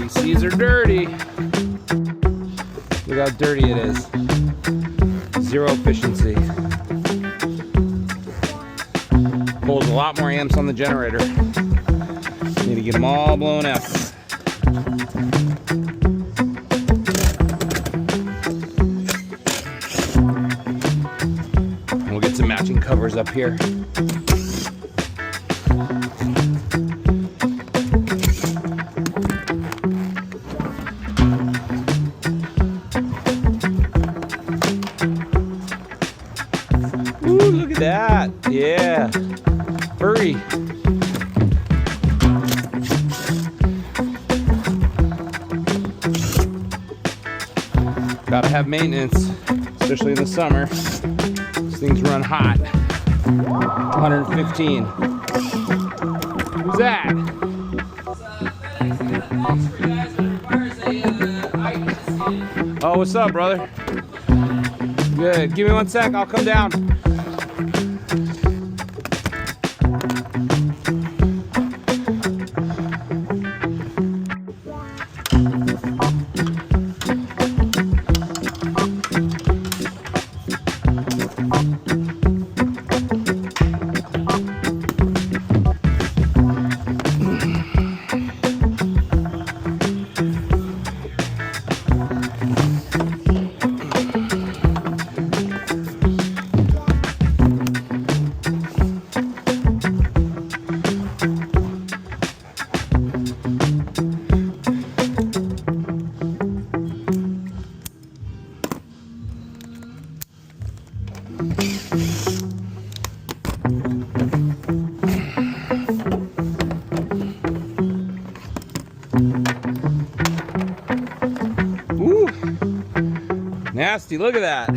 ACs are dirty. Look how dirty it is. Zero efficiency. Pulls a lot more amps on the generator. Need to get them all blown out. And we'll get some matching covers up here. Ooh, look at that. Yeah. Hurry. Gotta have maintenance, especially in the summer. These things run hot. 115. Who's that? Oh, what's up, brother? Good. Give me 1 sec. I'll come down. Ooh, nasty, look at that.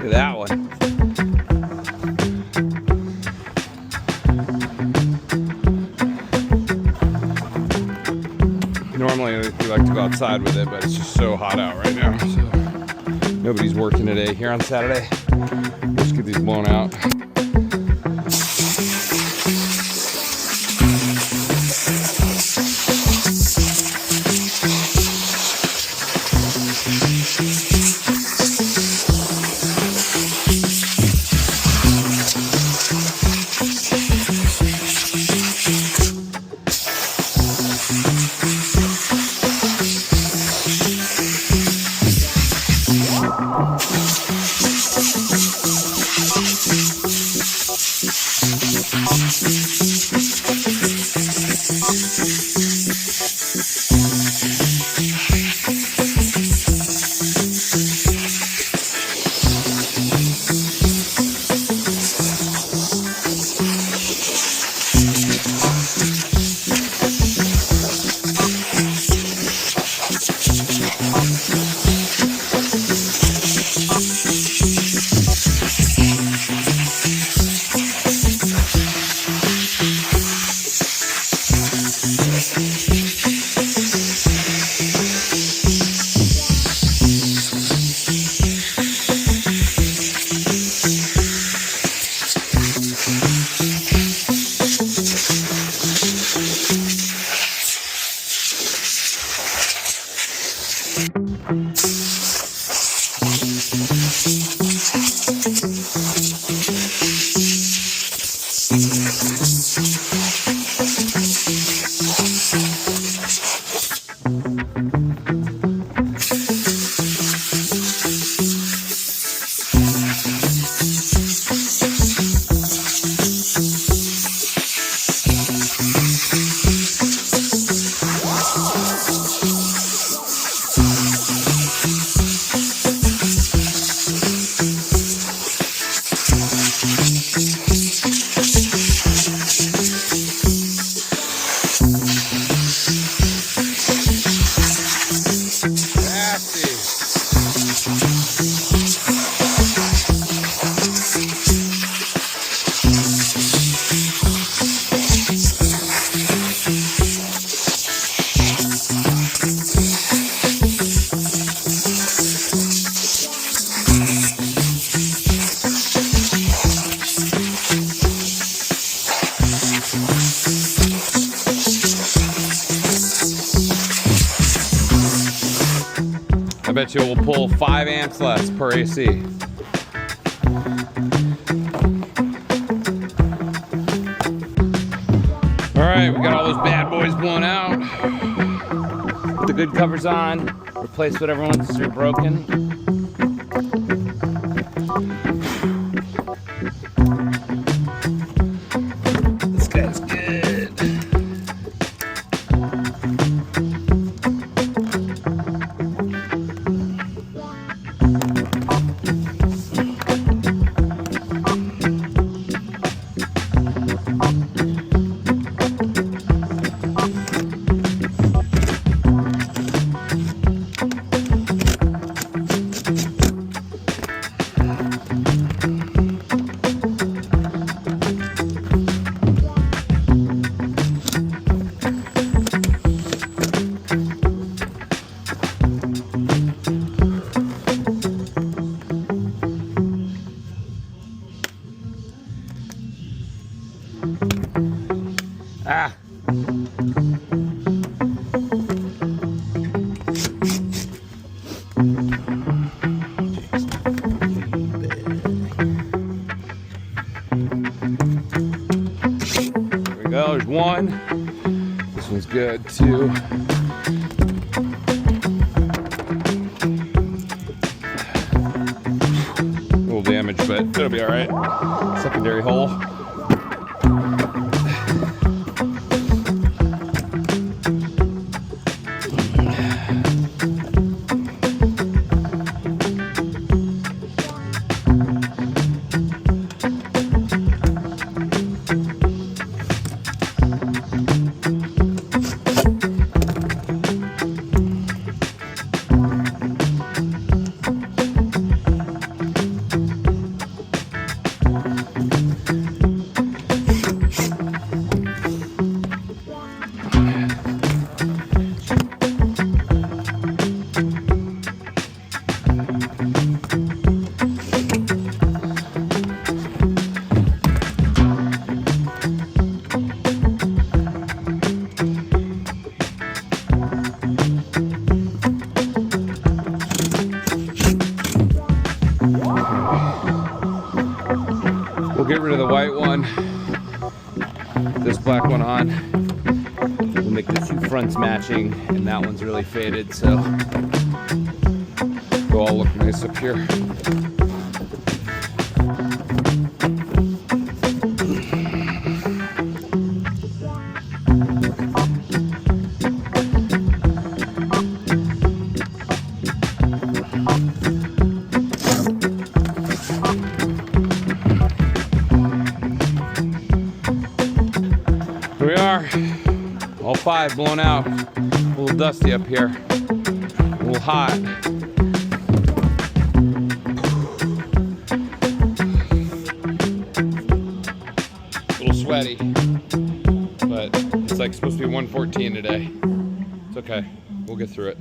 That one. Normally we like to go outside with it, but it's just so hot out right now. So nobody's working today here on Saturday. Let's get these blown out. bet you we'll pull 5 amps less per AC. All right, we got all those bad boys blown out. Put the good covers on. Replace whatever ones are broken. This guy's good. Ah. There we go, there's one. This one's good too. A little damage, but it'll be all right. Secondary hole. We'll get rid of the white one, this black one on. We'll make the two fronts matching, and that one's really faded, so it'll all look nice up here. Here we are, all 5 blown out. A little dusty up here, a little hot. A little sweaty, but it's like supposed to be 114 today. It's okay, we'll get through it.